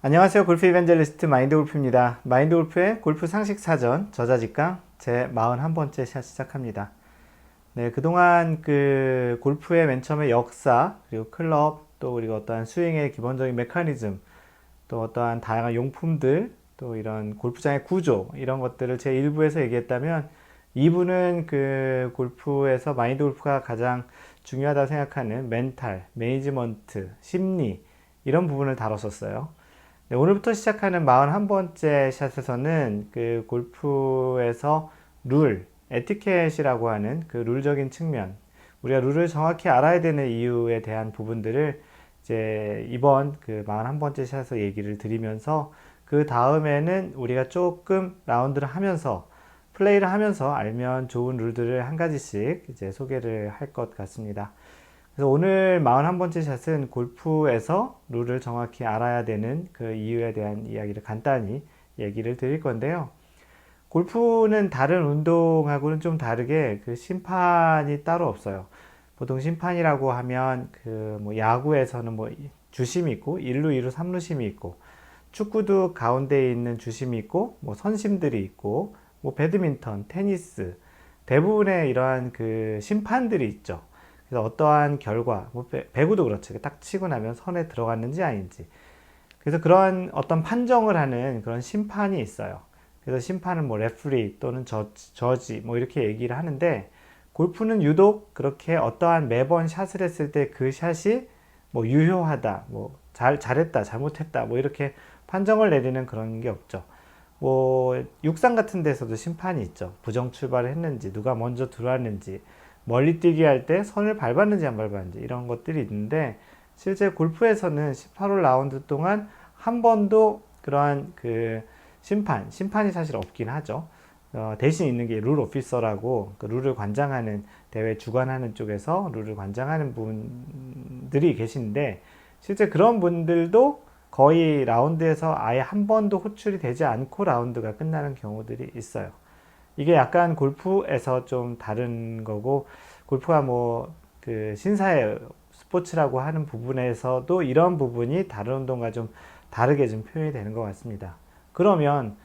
안녕하세요. 골프 이벤젤리스트 마인드골프입니다. 마인드골프의 골프 상식 사전 저자직강 제 41번째 샷 시작합니다. 네, 그동안 골프의 맨 처음에 역사, 그리고 클럽, 또 그리고 어떠한 스윙의 기본적인 메커니즘, 또 어떠한 다양한 용품들, 또 이런 골프장의 구조, 이런 것들을 제 1부에서 얘기했다면 2부는 골프에서 마인드 골프가 가장 중요하다고 생각하는 멘탈, 매니지먼트, 심리, 이런 부분을 다뤘었어요. 네, 오늘부터 시작하는 41번째 샷에서는 골프에서 룰, 에티켓이라고 하는 그 룰적인 측면, 우리가 룰을 정확히 알아야 되는 이유에 대한 부분들을 이제 이번 41번째 샷에서 얘기를 드리면서 그 다음에는 우리가 조금 라운드를 하면서 플레이를 하면서 알면 좋은 룰들을 한 가지씩 이제 소개를 할 것 같습니다. 그래서 오늘 41번째 샷은 골프에서 룰을 정확히 알아야 되는 그 이유에 대한 이야기를 간단히 얘기를 드릴 건데요. 골프는 다른 운동하고는 좀 다르게 심판이 따로 없어요. 보통 심판이라고 하면 야구에서는 주심이 있고 1루, 2루, 3루심이 있고, 축구도 가운데에 있는 주심이 있고 선심들이 있고, 배드민턴, 테니스 대부분의 이러한 심판들이 있죠. 그래서 어떠한 결과, 배구도 그렇죠. 딱 치고 나면 선에 들어갔는지 아닌지. 그래서 그런 어떤 판정을 하는 그런 심판이 있어요. 그래서 심판은 레프리 또는 저지 이렇게 얘기를 하는데, 골프는 유독 그렇게 어떠한 매번 샷을 했을 때 그 샷이 유효하다, 잘했다, 잘못했다, 이렇게 판정을 내리는 그런 게 없죠. 육상 같은 데서도 심판이 있죠. 부정 출발을 했는지, 누가 먼저 들어왔는지, 멀리 뛰기 할 때 선을 밟았는지 안 밟았는지, 이런 것들이 있는데, 실제 골프에서는 18홀 라운드 동안 한 번도 그러한 심판이 사실 없긴 하죠. 대신 있는 게 룰 오피서라고 룰을 관장하는, 대회 주관하는 쪽에서 룰을 관장하는 분들이 계신데, 실제 그런 분들도 거의 라운드에서 아예 한 번도 호출이 되지 않고 라운드가 끝나는 경우들이 있어요. 이게 약간 골프에서 좀 다른 거고, 골프가 신사의 스포츠라고 하는 부분에서도 이런 부분이 다른 운동과 좀 다르게 좀 표현이 되는 것 같습니다. 그러면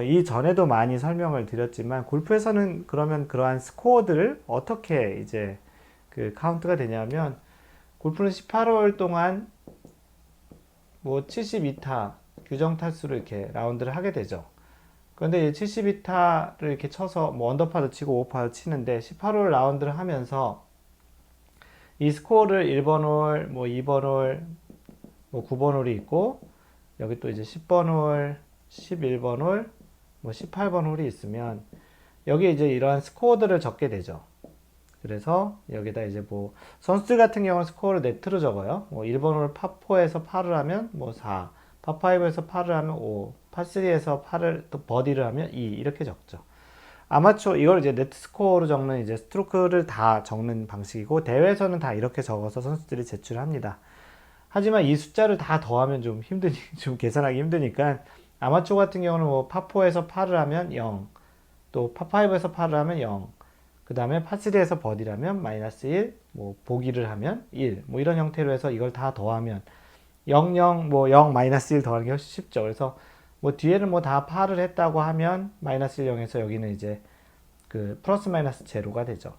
이 전에도 많이 설명을 드렸지만, 골프에서는 그러면 그러한 스코어들을 어떻게 이제 카운트가 되냐면, 골프는 18홀 동안 72타 규정 타수로 이렇게 라운드를 하게 되죠. 그런데 72타를 이렇게 쳐서 언더파도 치고 오버파도 치는데, 18홀 라운드를 하면서 이 스코어를 1번 홀, 2번 홀, 9번 홀이 있고, 여기 또 이제 10번 홀, 11번 홀, 18번 홀이 있으면, 여기 이제 이러한 스코어들을 적게 되죠. 그래서 여기다 이제 선수들 같은 경우는 스코어를 네트로 적어요. 1번 홀 파4에서 파를 하면 4, 파5에서 파를 하면 5, 파3에서 파를 또 버디를 하면 2, 이렇게 적죠. 아마추어 이걸 이제 네트 스코어로 적는 이제 스트로크를 다 적는 방식이고, 대회에서는 다 이렇게 적어서 선수들이 제출합니다. 하지만 이 숫자를 다 더하면 좀 계산하기 힘드니까, 아마추어 같은 경우는 파4에서 파를 하면 0, 또 파5에서 파를 하면 0, 그 다음에 파3에서 버디라면 마이너스 1, 보기를 하면 1, 이런 형태로 해서 이걸 다 더하면 0, 0, 0, 마이너스 1 더하는 게 훨씬 쉽죠. 그래서 뒤에는 다 파를 했다고 하면 마이너스 1, 0에서 여기는 이제 플러스 마이너스 제로가 되죠.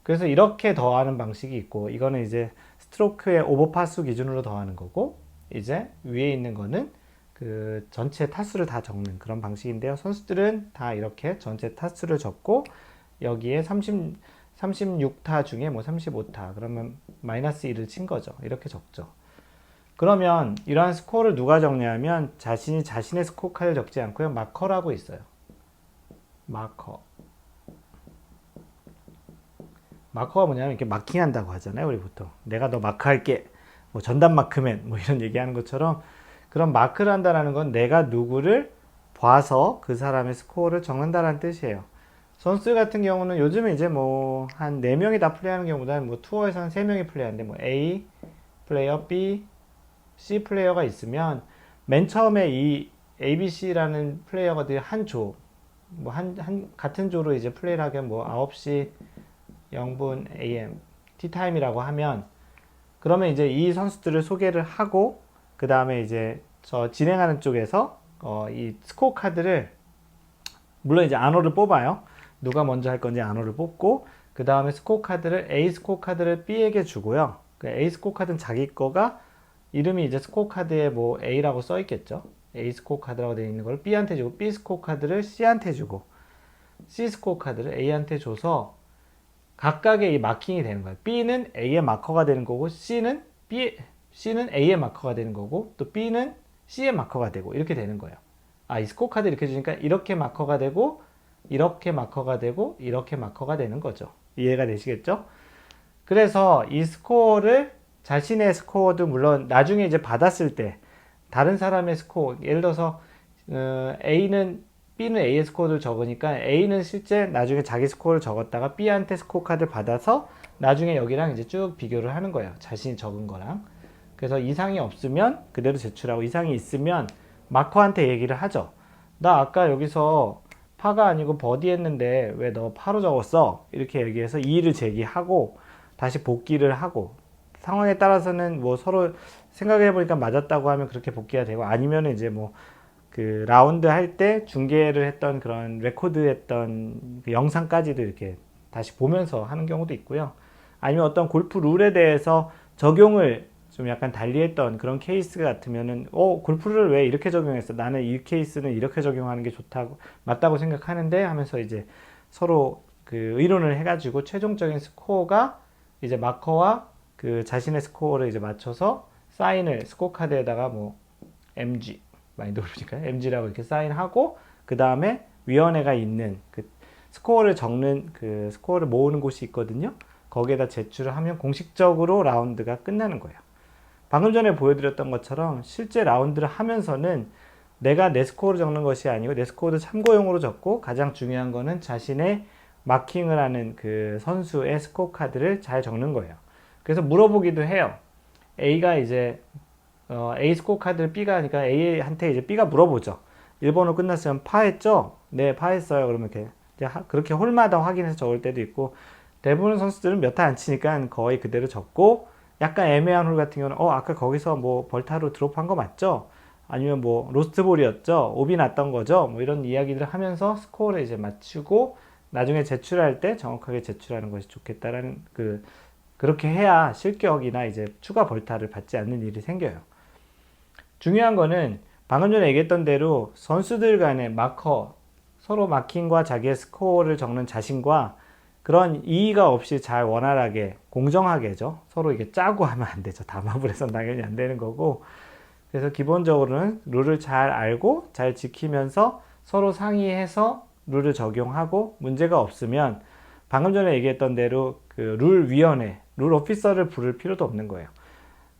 그래서 이렇게 더하는 방식이 있고, 이거는 이제 스트로크의 오버파수 기준으로 더하는 거고, 이제 위에 있는 거는 전체 타수를 다 적는 그런 방식인데요. 선수들은 다 이렇게 전체 타수를 적고, 여기에 36타 중에 35타, 그러면 마이너스 1을 친 거죠. 이렇게 적죠. 그러면 이러한 스코어를 누가 적냐면, 자신의 스코어 카드를 적지 않고요, 마커라고 있어요. 마커가 뭐냐면 이렇게 마킹한다고 하잖아요. 우리 보통 내가 너 마크할게, 전담 마크맨 이런 얘기하는 것처럼, 그런 마크를 한다는 건 내가 누구를 봐서 그 사람의 스코어를 적는다는 뜻이에요. 선수 같은 경우는 요즘에 이제 한 4명이 다 플레이하는 경우보다는 투어에서 한 3명이 플레이하는데, A 플레이어, B, C 플레이어가 있으면, 맨 처음에 이 ABC라는 플레이어가 한 조, 같은 조로 이제 플레이를 하게 9시 0분 AM 티타임이라고 하면, 그러면 이제 이 선수들을 소개를 하고, 그 다음에 이제 저 진행하는 쪽에서 이 스코어 카드를 물론 이제 안호를 뽑아요. 누가 먼저 할 건지 안호를 뽑고 그 다음에 스코어 카드를 A 스코어 카드를 B에게 주고요. 그 A 스코어 카드는 자기 거가 이름이 이제 스코어 카드에 뭐 A라고 써 있겠죠. A 스코어 카드라고 되어 있는 걸 B한테 주고 B 스코어 카드를 C한테 주고 C 스코어 카드를 A한테 줘서 각각의 이 마킹이 되는 거예요. B는 A의 마커가 되는 거고 C는 A의 마커가 되는 거고 또 B는 C의 마커가 되고 이렇게 되는 거예요. 이 스코어 카드 이렇게 주니까 이렇게 마커가 되고 이렇게 마커가 되고 이렇게 마커가 되는 거죠. 이해가 되시겠죠? 그래서 이 스코어를 자신의 스코어도 물론 나중에 이제 받았을 때 다른 사람의 스코어 예를 들어서 B는 A의 스코어를 적으니까 A는 실제 나중에 자기 스코어를 적었다가 B한테 스코어 카드를 받아서 나중에 여기랑 이제 쭉 비교를 하는 거예요. 자신이 적은 거랑. 그래서 이상이 없으면 그대로 제출하고 이상이 있으면 마커한테 얘기를 하죠. 나 아까 여기서 파가 아니고 버디 했는데 왜 너 파로 적었어? 이렇게 얘기해서 이의를 제기하고 다시 복귀를 하고 상황에 따라서는 뭐 서로 생각해보니까 맞았다고 하면 그렇게 복귀가 되고 아니면 이제 뭐 그 라운드 할 때 중계를 했던 그런 레코드 했던 그 영상까지도 이렇게 다시 보면서 하는 경우도 있고요. 아니면 어떤 골프 룰에 대해서 적용을 좀 약간 달리했던 그런 케이스 같으면은 골프를 왜 이렇게 적용했어? 나는 이 케이스는 이렇게 적용하는 게 좋다고 맞다고 생각하는데 하면서 이제 서로 그 의논을 해가지고 최종적인 스코어가 이제 마커와 그 자신의 스코어를 이제 맞춰서 사인을 스코어 카드에다가 뭐 MG 마인드 골프니까 MG라고 이렇게 사인하고 그 다음에 위원회가 있는 그 스코어를 적는 그 스코어를 모으는 곳이 있거든요. 거기에다 제출을 하면 공식적으로 라운드가 끝나는 거예요. 방금 전에 보여드렸던 것처럼 실제 라운드를 하면서는 내가 내 스코어를 적는 것이 아니고 내 스코어도 참고용으로 적고 가장 중요한 거는 자신의 마킹을 하는 그 선수의 스코어 카드를 잘 적는 거예요. 그래서 물어보기도 해요. A가 이제 A 스코어 카드를 B가 하니까 A한테 이제 B가 물어보죠. 1번으로 끝났으면 파했죠? 네, 파했어요. 그러면 이렇게 그렇게 홀마다 확인해서 적을 때도 있고 대부분 선수들은 몇 타 안 치니까 거의 그대로 적고 약간 애매한 홀 같은 경우는 아까 거기서 뭐 벌타로 드롭한 거 맞죠? 아니면 뭐 로스트볼이었죠? 오비 났던 거죠? 뭐 이런 이야기들을 하면서 스코어를 이제 맞추고 나중에 제출할 때 정확하게 제출하는 것이 좋겠다라는 그렇게 해야 실격이나 이제 추가 벌타를 받지 않는 일이 생겨요. 중요한 거는 방금 전에 얘기했던 대로 선수들 간의 마커 서로 마킹과 자기의 스코어를 적는 자신과 그런 이의가 없이 잘 원활하게 공정하게죠. 서로 이게 짜고 하면 안 되죠. 담합을 해서는 당연히 안 되는 거고. 그래서 기본적으로는 룰을 잘 알고 잘 지키면서 서로 상의해서 룰을 적용하고 문제가 없으면 방금 전에 얘기했던 대로 그 룰위원회, 룰 오피서를 부를 필요도 없는 거예요.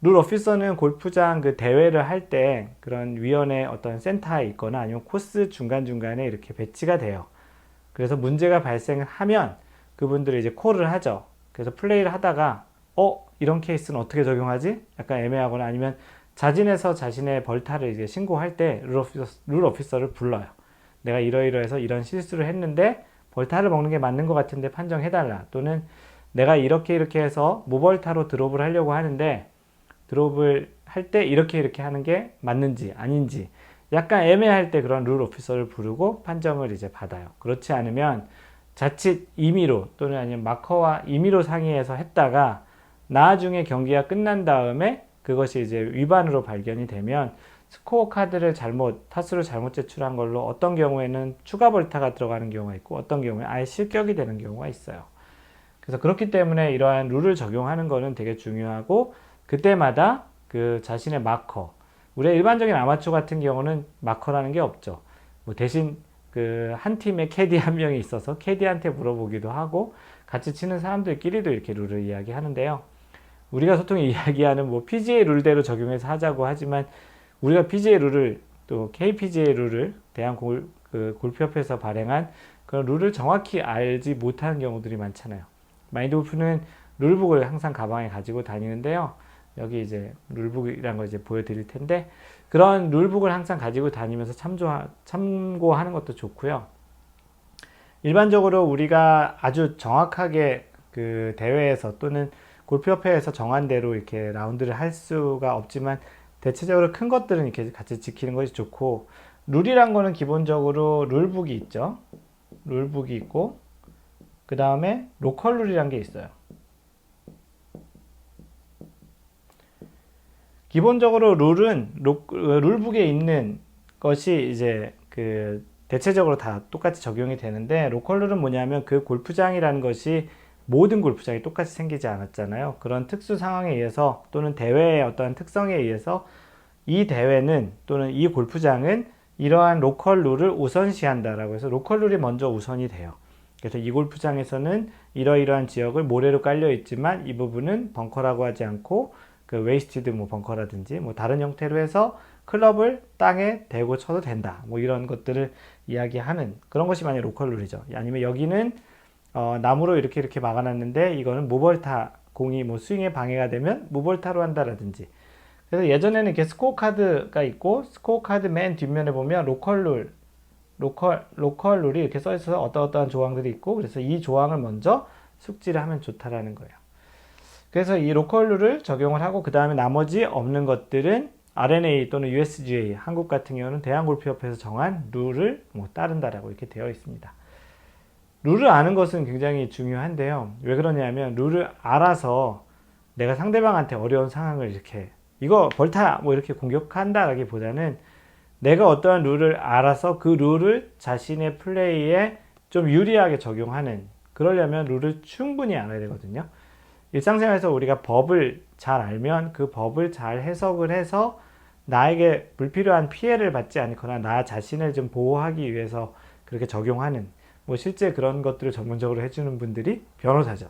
룰 오피서는 골프장 그 대회를 할 때 그런 위원회 어떤 센터에 있거나 아니면 코스 중간중간에 이렇게 배치가 돼요. 그래서 문제가 발생을 하면 그분들이 이제 콜을 하죠. 그래서 플레이를 하다가 이런 케이스는 어떻게 적용하지? 약간 애매하거나 아니면 자진해서 자신의 벌타를 이제 신고할 때 룰 오피서를 불러요. 내가 이러이러해서 이런 실수를 했는데 벌타를 먹는 게 맞는 것 같은데 판정해달라. 또는 내가 이렇게 해서 무벌타로 드롭을 하려고 하는데 드롭을 할 때 이렇게 하는 게 맞는지 아닌지 약간 애매할 때 그런 룰 오피서를 부르고 판정을 이제 받아요. 그렇지 않으면 자칫 임의로 또는 아니면 마커와 임의로 상의해서 했다가 나중에 경기가 끝난 다음에 그것이 이제 위반으로 발견이 되면 스코어 카드를 타수를 잘못 제출한 걸로 어떤 경우에는 추가 벌타가 들어가는 경우가 있고 어떤 경우에 아예 실격이 되는 경우가 있어요. 그래서 그렇기 때문에 이러한 룰을 적용하는 거는 되게 중요하고 그때마다 그 자신의 마커 우리의 일반적인 아마추어 같은 경우는 마커라는 게 없죠. 뭐 대신 그 한 팀에 캐디 한 명이 있어서 캐디한테 물어보기도 하고 같이 치는 사람들끼리도 이렇게 룰을 이야기하는데요. 우리가 소통에 이야기하는 뭐 PGA 룰대로 적용해서 하자고 하지만 우리가 PGA 룰을 또 KPGA 룰을 골프협회에서 발행한 그런 룰을 정확히 알지 못하는 경우들이 많잖아요. 마인드 골프는 룰북을 항상 가방에 가지고 다니는데요. 여기 이제 룰북이라는 걸 이제 보여드릴 텐데 그런 룰북을 항상 가지고 다니면서 참고하는 것도 좋고요. 일반적으로 우리가 아주 정확하게 그 대회에서 또는 골프협회에서 정한 대로 이렇게 라운드를 할 수가 없지만 대체적으로 큰 것들은 이렇게 같이 지키는 것이 좋고, 룰이란 거는 기본적으로 룰북이 있죠. 룰북이 있고, 그 다음에 로컬 룰이란 게 있어요. 기본적으로 룰은 룰북에 있는 것이 이제 그 대체적으로 다 똑같이 적용이 되는데, 로컬 룰은 뭐냐면 그 골프장이라는 것이 모든 골프장이 똑같이 생기지 않았잖아요. 그런 특수 상황에 의해서 또는 대회의 어떠한 특성에 의해서 이 대회는 또는 이 골프장은 이러한 로컬 룰을 우선시한다라고 해서 로컬 룰이 먼저 우선이 돼요. 그래서 이 골프장에서는 이러이러한 지역을 모래로 깔려 있지만 이 부분은 벙커라고 하지 않고 그 웨이스티드 뭐 벙커라든지 뭐 다른 형태로 해서 클럽을 땅에 대고 쳐도 된다. 뭐 이런 것들을 이야기하는 그런 것이 만약 로컬 룰이죠. 아니면 여기는 나무로 이렇게 막아놨는데 이거는 무벌타, 공이 뭐 스윙에 방해가 되면 무벌타로 한다라든지. 그래서 예전에는 이렇게 스코어 카드가 있고 스코어 카드 맨 뒷면에 보면 로컬 룰이 이렇게 써 있어서 어떠한 조항들이 있고, 그래서 이 조항을 먼저 숙지를 하면 좋다라는 거예요. 그래서 이 로컬 룰을 적용을 하고 그 다음에 나머지 없는 것들은 RNA 또는 USGA, 한국 같은 경우는 대한골프협회에서 정한 룰을 뭐 따른다라고 이렇게 되어 있습니다. 룰을 아는 것은 굉장히 중요한데요. 왜 그러냐면 룰을 알아서 내가 상대방한테 어려운 상황을 이렇게 이거 벌타 뭐 이렇게 공격한다라기보다는 내가 어떠한 룰을 알아서 그 룰을 자신의 플레이에 좀 유리하게 적용하는, 그러려면 룰을 충분히 알아야 되거든요. 일상생활에서 우리가 법을 잘 알면 그 법을 잘 해석을 해서 나에게 불필요한 피해를 받지 않거나 나 자신을 좀 보호하기 위해서 그렇게 적용하는, 뭐 실제 그런 것들을 전문적으로 해주는 분들이 변호사죠.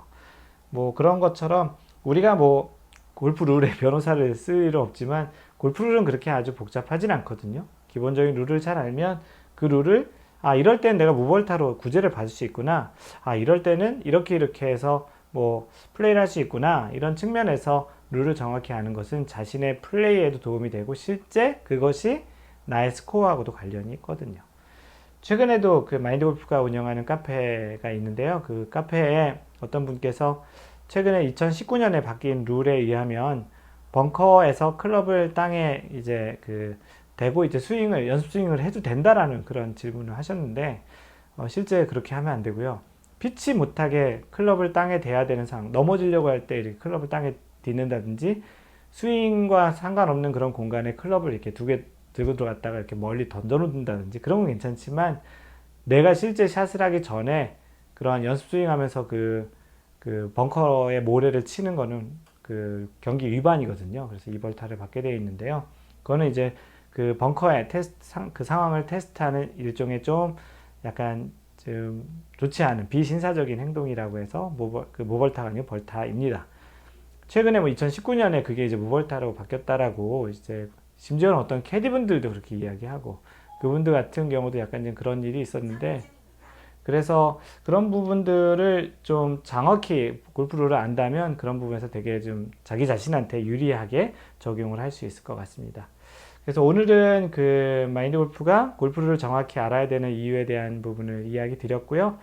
뭐 그런 것처럼 우리가 뭐 골프 룰에 변호사를 쓸 일은 없지만 골프 룰은 그렇게 아주 복잡하진 않거든요. 기본적인 룰을 잘 알면 그 룰을 이럴 때는 내가 무벌타로 구제를 받을 수 있구나, 이럴 때는 이렇게 해서 뭐 플레이를 할 수 있구나, 이런 측면에서 룰을 정확히 아는 것은 자신의 플레이에도 도움이 되고 실제 그것이 나의 스코어하고도 관련이 있거든요. 최근에도 그 마인드 골프가 운영하는 카페가 있는데요. 그 카페에 어떤 분께서 최근에 2019년에 바뀐 룰에 의하면 벙커에서 클럽을 땅에 이제 그 대고 이제 연습 스윙을 해도 된다라는 그런 질문을 하셨는데, 실제 그렇게 하면 안 되고요. 피치 못하게 클럽을 땅에 대야 되는 상황, 넘어지려고 할 때 이렇게 클럽을 땅에 딛는다든지, 스윙과 상관없는 그런 공간에 클럽을 이렇게 두 개 들고 들어갔다가 이렇게 멀리 던져 놓는다든지 그런 건 괜찮지만, 내가 실제 샷을 하기 전에 그러한 연습 스윙 하면서 그 벙커에 모래를 치는 거는 그 경기 위반이거든요. 그래서 이벌타를 받게 되어 있는데요. 그거는 이제 그 벙커의 그 상황을 테스트하는 일종의 좀 약간 좀 좋지 않은 비신사적인 행동이라고 해서 무벌타가 아니고 벌타입니다. 최근에 뭐 2019년에 그게 이제 무벌타라고 바뀌었다라고 이제 심지어는 어떤 캐디분들도 그렇게 이야기하고, 그분들 같은 경우도 약간 그런 일이 있었는데, 그래서 그런 부분들을 좀 정확히 골프룰을 안다면 그런 부분에서 되게 좀 자기 자신한테 유리하게 적용을 할 수 있을 것 같습니다. 그래서 오늘은 그 마인드 골프가 골프룰을 정확히 알아야 되는 이유에 대한 부분을 이야기 드렸고요.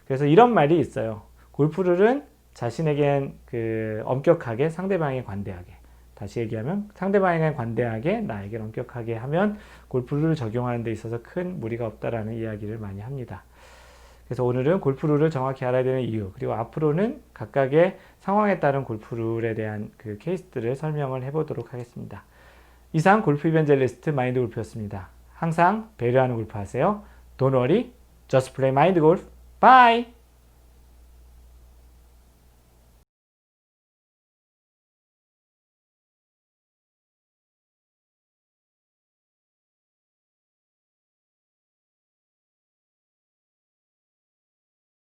그래서 이런 말이 있어요. 골프룰은 자신에겐 그 엄격하게, 상대방에 관대하게. 다시 얘기하면 상대방에게 관대하게, 나에게 엄격하게 하면 골프룰을 적용하는 데 있어서 큰 무리가 없다라는 이야기를 많이 합니다. 그래서 오늘은 골프룰을 정확히 알아야 되는 이유, 그리고 앞으로는 각각의 상황에 따른 골프룰에 대한 그 케이스들을 설명을 해보도록 하겠습니다. 이상 골프 이벤젤리스트 마인드 골프였습니다. 항상 배려하는 골프 하세요. Don't worry, just play mind golf. Bye!